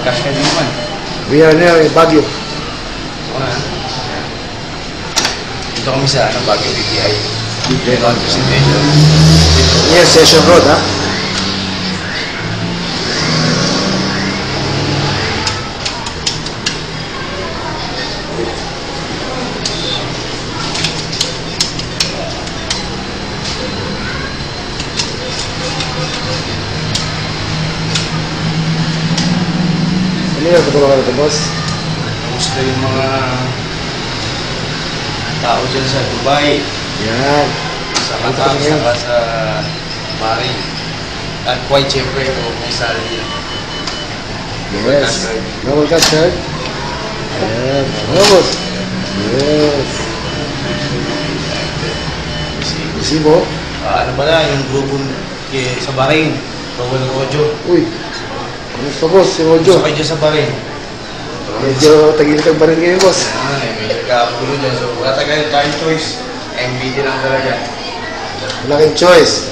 cash ka din naman. We are near Baguio. Dito kami sa Baguio BPI. Dito on presentation. Near Session Road, ha? Ano yung katulungan ito, boss? Gusto yung mga tao dyan sa Dubai, Yan. sa Qatar, saka sa Bahrain. At Kuwait, siyempre, kung may sali yun. Yes. Double cash card. Yan. Ano, boss? Yes. Resibo. Ano pala, yung grupo sa Bahrain, Rawal Rojo. Uy. Kamusta, boss? Si Rojo. Sakay dyan sa Bahrain. Medyo tagilitag pa rin ngayon, boss. May nagkakagulo dyan. So, wala tayong choice. MBT lang talaga. Wala kayong choice.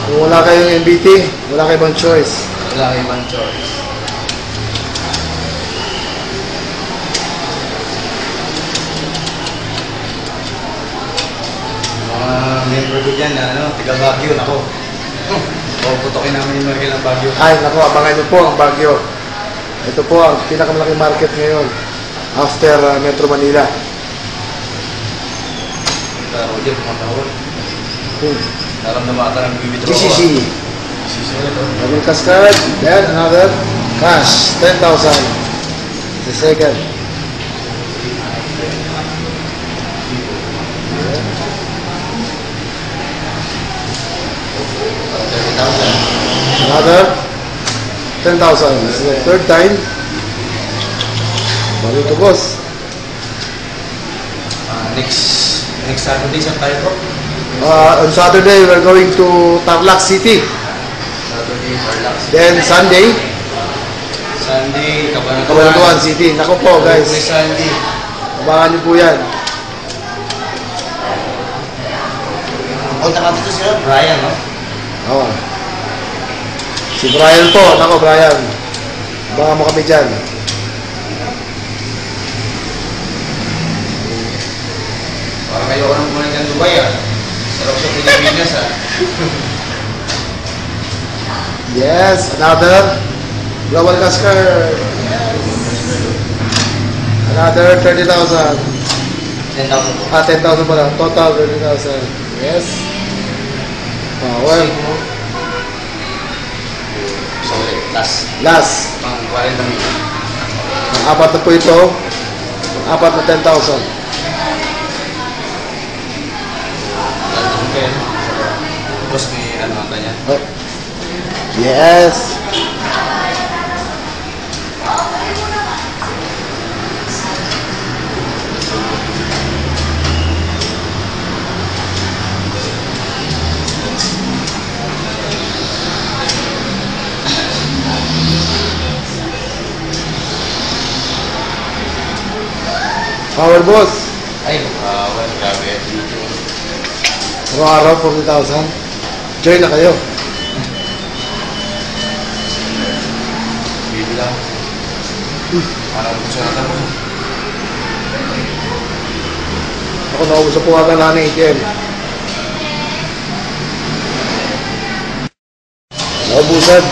Kung wala kayong MBT, wala kayong ibang choice. Wala kayong ibang choice. Mga member ko dyan na taga Baguio, nako. Puputokin namin yung market ng Baguio. Ay, naku, abangan nyo po ang Baguio. Ito po ang pinakamalaking market ngayon after Metro Manila. Pero dyan, pumatawag. Naramdaman ka ng bibitro. GCC. GCC ulit, oh. Double cash card, then another cash, 10,000. The second. Another 10,000. This is the third time. Balik to, boss. Next Saturday, saan tayo, bro? On Saturday, we're going to Tarlac City. Saturday, Tarlac. Then Sunday, Sunday, Cabanatuan City. Naku po, guys. Sunday. Abangan niyo po yan. Punta ka dito sila, Brian, no? Oo. Si Brian po. Naku, Brian. Abangan mo kami dyan. Para kayo ko nang pumunta ng Dubai, ah. Sarap sa Pilipinas, ah. Yes, another global cash card. Another 30,000. 10,000 po. 10,000 pala. Total 30,000. Yes. Power. Sorry, last. Last. Pang 40 mil. Apat na po ito. Apat na 10,000. Okay. Tapos may ano ang kanya. Oh. Yes. Power boss. Ay, well, grabe. Araw-araw 40,000. Join na kayo. Baby lang. Parang gusto na tapos. Ako naubos sa puwagan na ng ATM. Naubusan.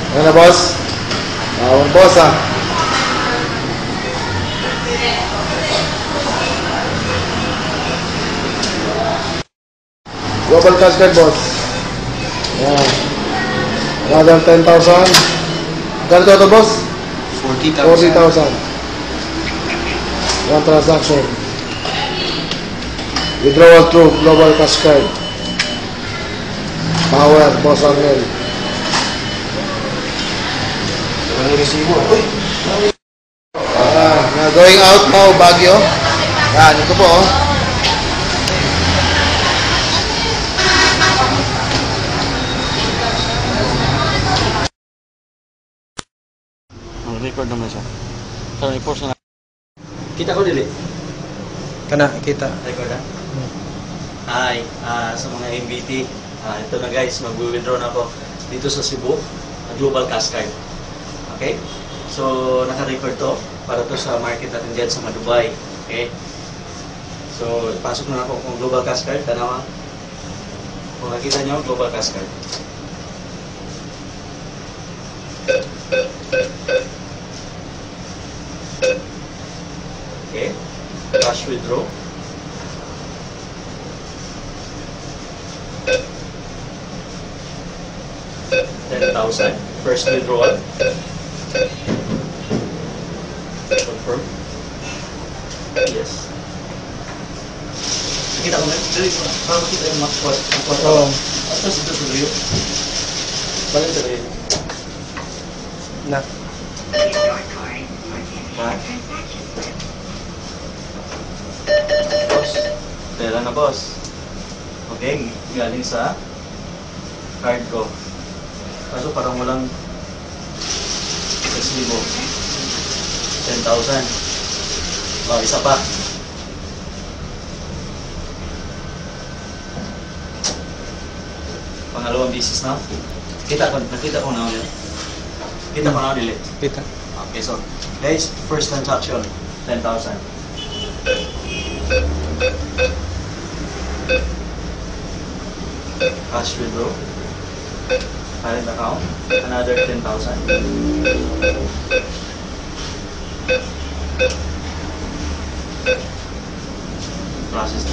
Ano na, boss? Bawang boss, ha? Global cash card, boss. Yan. Another 10,000. Ganito ito, boss? 40,000. 40,000. One transaction. Withdrawal through global cash card. Power, boss Angel. Walang resibo. Uy! Going out now, Baguio. Yan, ito po, oh. record naman siya. So, i-force na. Kita ko dili. Kana, kita. Record na. Hi, sa mga MBT. Ito na guys, mag-withdraw na ako dito sa Cebu, Global Cash Card. Okay? So, naka-record to para to sa market natin dyan sa Dubai. Okay? So, pasok na ako kung Global Cash Card. Tanawa. Kung nakita nyo, Global Cash Card. Okay? Cash withdraw. $10,000. First withdrawal. Confirm. Yes. Kita ko na. Dali ko na. Para makita yung match. Oo. Tapos ito tuloy. Balik tuloy. Na. Ha? Boss. Pera na boss. Okay. Galing sa card ko. Kaso parang walang resibo. 10,000. Oh, isa pa. Pangalawang bisis na. Nakita ko na ulit. Kita ko na ulit. Kita. Okay, so guys, first transaction, 10,000. Cash withdraw. Current account, another 10,000. Process.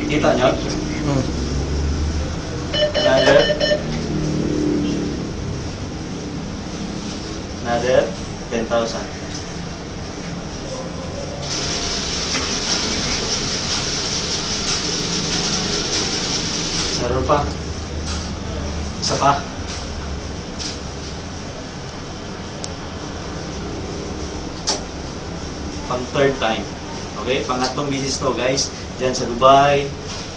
Kita nyo? Another 10,000. Meron pa. Isa pa. Pang third time. Okay? Pangatlong bisis to guys. Diyan sa Dubai,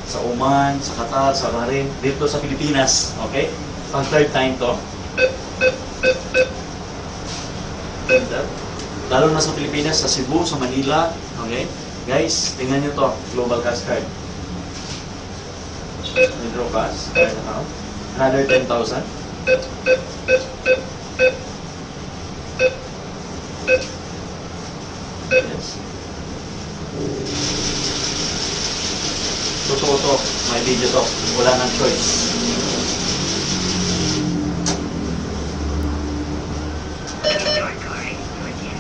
sa Oman, sa Qatar, sa Bahrain, dito sa Pilipinas. Okay? Pang third time to. Lalo na sa Pilipinas, sa Cebu, sa Manila. Okay? Guys, tingnan nyo to. Global Cash Card. Withdraw cash. Another 10,000. Yes. Totoo to. May video to. Wala nang choice.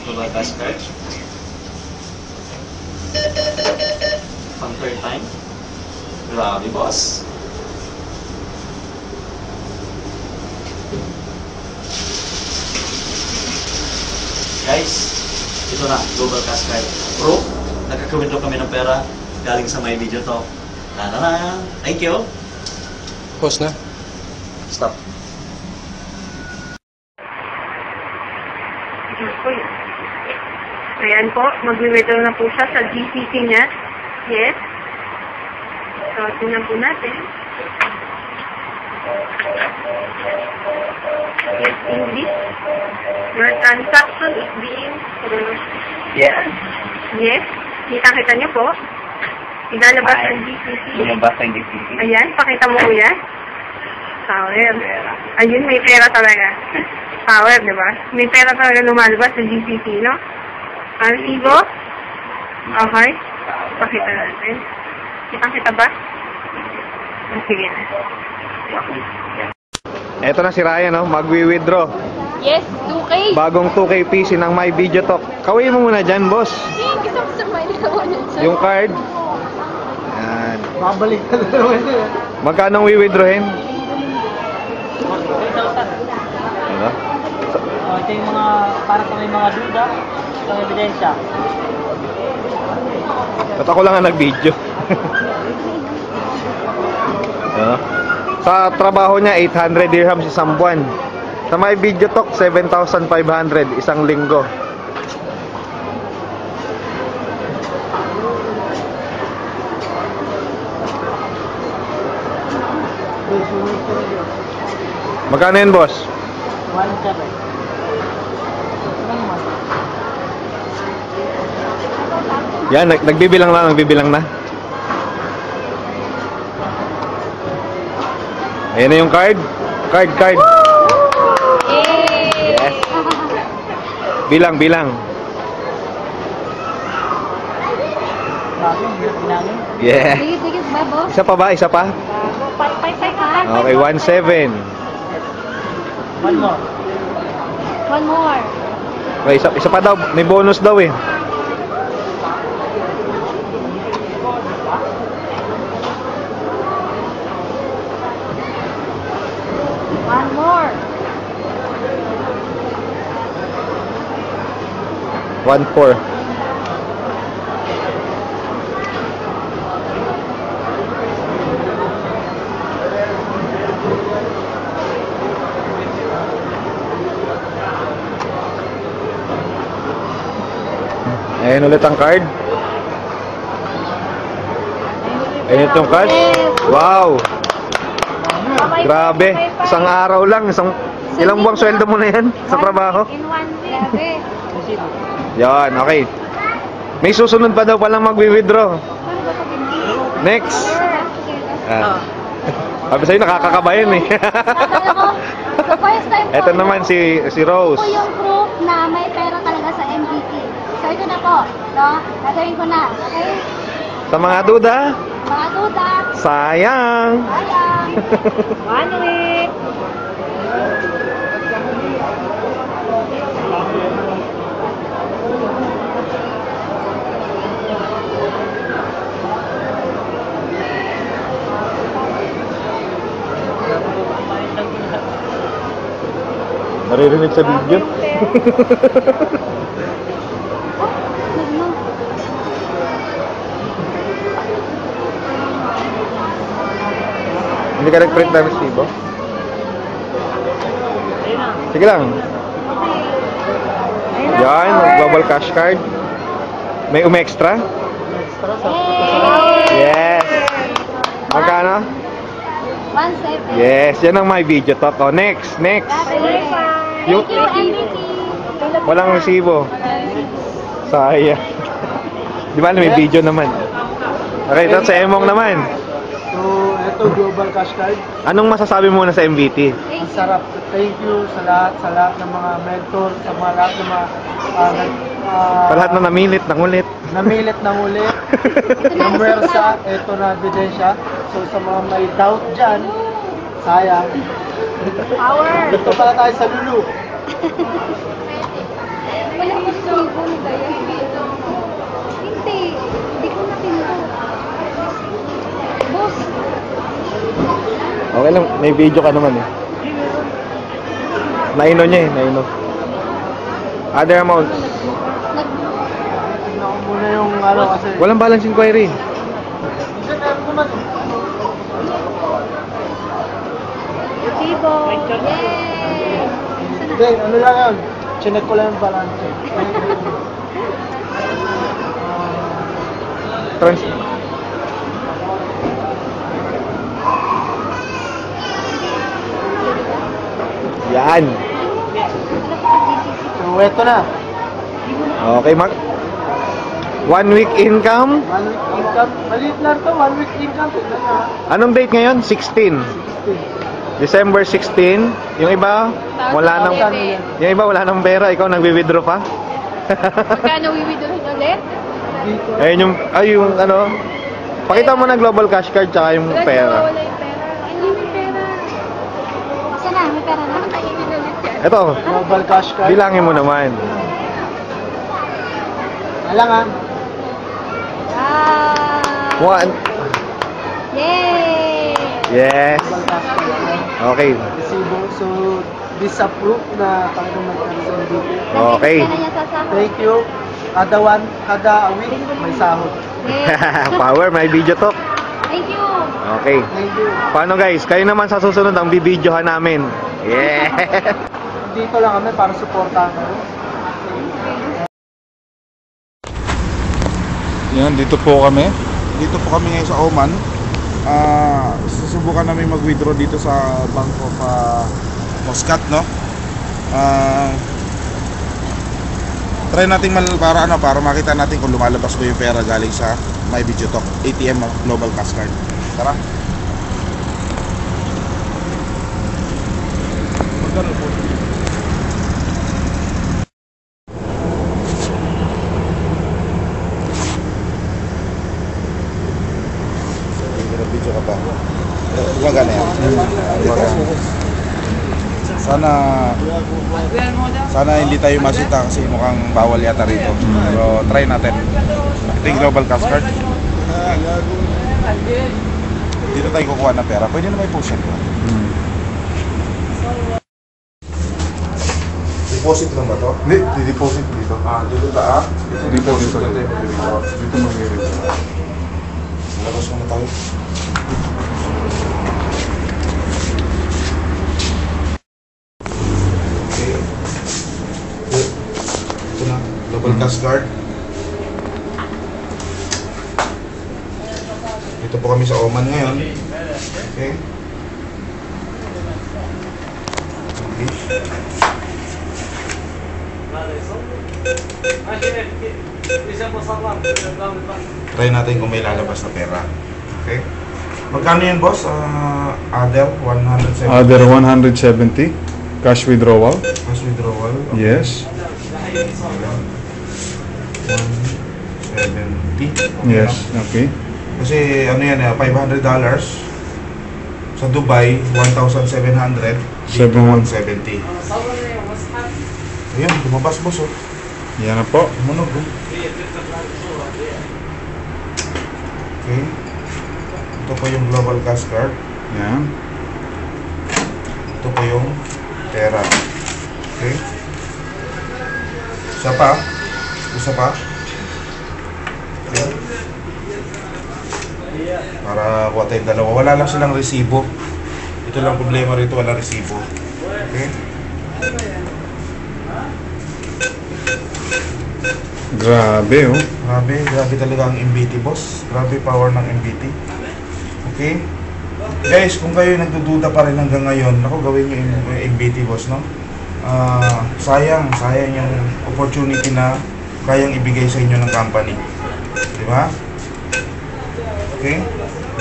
Global Cash Card. Pang third time. Grabe, boss. Guys, ito na, Global Cash Card. Pro, nagkakawindro kami ng pera galing sa my video to. Tadaan! Thank you! Pause na. Stop. Ayan po, mag-withdraw na po siya sa GCC niya. Yes. So, tingnan po natin. Yes, English. Your transaction is being... Yes. Yes. Kita-kita niyo po. Ilalabas ang GCC. Lumabas ang GCC. Ayan, pakita mo kuya. Power. Ayun, may pera talaga. Power, di ba? May pera talaga lumalabas sa GCC, no? Resibo? Okay. Pakita natin. Kita-kita ba? Sige na. Eto na si Ryan, no? Magwi-withdraw. Yes, 2K. Bagong 2K PC ng My Video Talk. Kawin mo muna dyan, boss. Hindi, gusto may nakawanan siya. Yung card. Yan. Mabalik ka na naman yun. Magkano ang withdrawin? Ano? Ito yung mga, para kung may mga duda, itong ebidensya. Ba't ako lang ang nag-video? Ano? Sa trabaho niya, 800 dirhams isang buwan. Sa My Video Talk, 7,500 isang linggo. Magkano yan, boss? 1.7. Yan, nagbibilang na. Ayan na yung card. Card. Yes. Bilang. Yeah. Dikit-dikit ba, boss? Isa pa ba? Patay ka. Okay, 1.7. One more. One more. Okay, isa pa daw. May bonus daw eh. One more. 1.4. Ayan ulit ang card. Ayan itong cash. Wow! Grabe. Isang araw lang. Ilang buwang sweldo mo na yan sa trabaho? In one week. Yan, okay. May susunod pa daw palang mag-withdraw. Next. Sabi sa'yo, nakakakabayan eh. The first time po, Ito naman si Rose. ito po yung proof na may pera talaga sa MBT. So ito na po, no? Gagawin ko na, okay? Sa mga duda, Mga duda, sayang. sayang. One week. Naririnig sa video. Hindi ka nag-print na resibo? Sige lang. Yan, global cash card. May extra? Yes. Magkano? 1.7. Yes, yan ang my video top. Oh, next. Thank you, MBT. Walang resibo. Sayang. Di ba may video naman? Okay, ito sa Emong naman. So, ito global cash card. Anong masasabi mo na sa MBT? Ang sarap. Thank you sa lahat ng mga mentor, sa mga lahat ng mga Sa lahat na namilit, nangulit. namilit ng ulit. Yung wersa, ito na ebidensya. So, sa mga may doubt dyan, sayang. Power. Dito pala tayo sa Lulu. Wala mo sibong kaya. Hindi. Hindi ko na pinto. Boss. Okay lang, may video ka naman eh. Naino niya eh, naino. Other amounts. Tignan ko muna yung ano kasi. Walang balance inquiry. Hindi, meron naman. Sibo. Yay! Hindi, ano lang yun. Chinek ko lang yung balance. Yan. So, eto na. Okay, Mark. 1 week income. 1 week income. Maliit lang to, 1 week income. Tignan na. Anong date ngayon? 16. December 16. Yung iba, wala nang pera. Ikaw nagwi-withdraw pa? Magkano wiwidulhin ulit? Ayun yung ano. Pakita mo na global cash card tsaka yung pera. Wala yung pera. Hindi may pera. Saan na? May pera na? Ito, Global cash card. bilangin mo naman. Alang ah. Ah! 1. Yay! Yes. Global cash card. Okay. Resibo. So, disapprove na talagang magkaroon dito. Okay. Kaya na niya sasahod. Thank you. Kada week, may sahod. Yay! Power, may video talk. Thank you! Okay. Thank you. Paano guys? Kayo naman sa susunod ang bibidyohan namin. Yeah. Dito lang kami para supportahan kayo. Yan, dito po kami. Dito po kami ngayon sa Oman. Susubukan namin mag-withdraw dito sa Bank of Muscat, no? Try natin para para makita natin kung lumalabas ba yung pera galing sa My Video Talk ATM Global Cash Card. Tara. Video ka pa. Gumagana yan. Sana hindi tayo masita kasi mukhang bawal yata rito. Pero try natin. Ito yung Global Cash Card. Dito tayo kukuha ng pera. Pwede na may push ko. Deposit lang ba to? Hindi, di-deposit dito. Dito ba Deposit dito. Dito mag-i-read. Labas muna tayo. Okay. Ito na, Global Cash Card. Dito po kami sa Oman ngayon. Okay. Try natin kung may lalabas na pera. Okay. Magkano yun, boss? Other 170. Other 170. Cash withdrawal. Cash withdrawal. Yes. 170. Yes. Okay. Kasi ano yan, $500. Sa Dubai, 1,700. 170. Ayun, lumabas, boss. Oh. Yan na po. Tumunog. Oh. Okay. Ito po yung Global Cash Card. Yan. Ito po yung pera. Okay. Isa pa. Isa pa. Okay. Para kuha tayong dalawa. Wala lang silang resibo. Ito lang problema rito, wala resibo. Okay. Grabe, oh. Grabe talaga ang MBT, boss. Grabe power ng MBT. Okay? Guys, kung kayo nagdududa pa rin hanggang ngayon, ako gawin nyo yung MBT, boss, no? Sayang yung opportunity na kayang ibigay sa inyo ng company. Di ba? Okay?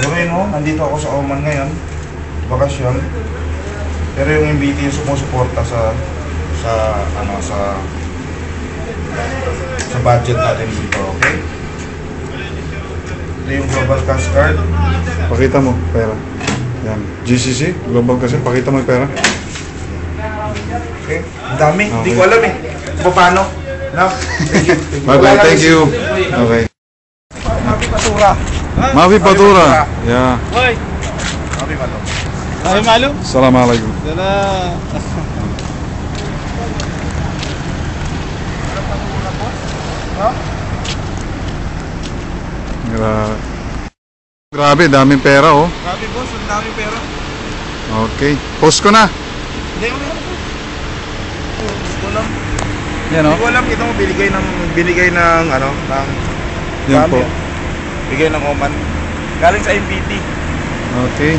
Gawin mo, nandito ako sa Oman ngayon, bakasyon. Pero yung MBT yung sumusuporta sa budget natin dito, okay? Ito yung Global Cash Card. Pakita mo, pera. Yan. GCC, Global Cash Card. Pakita mo yung pera. Okay? Ang dami. Hindi Okay. ko alam eh. Kung paano. No? Bye-bye. Thank you. Okay. Mavi Patura. Mavi Patura. Yeah. Mavi Patura. Assalamualaikum. Grabe, daming pera, oh. Grabe, boss. Ang daming pera. Okay. Post ko na. Hindi ko alam. Yan, Hindi oh. ko alam. Kita mo, binigay ng Yan po. Bigay ng Oman. Galing sa MBT. Okay.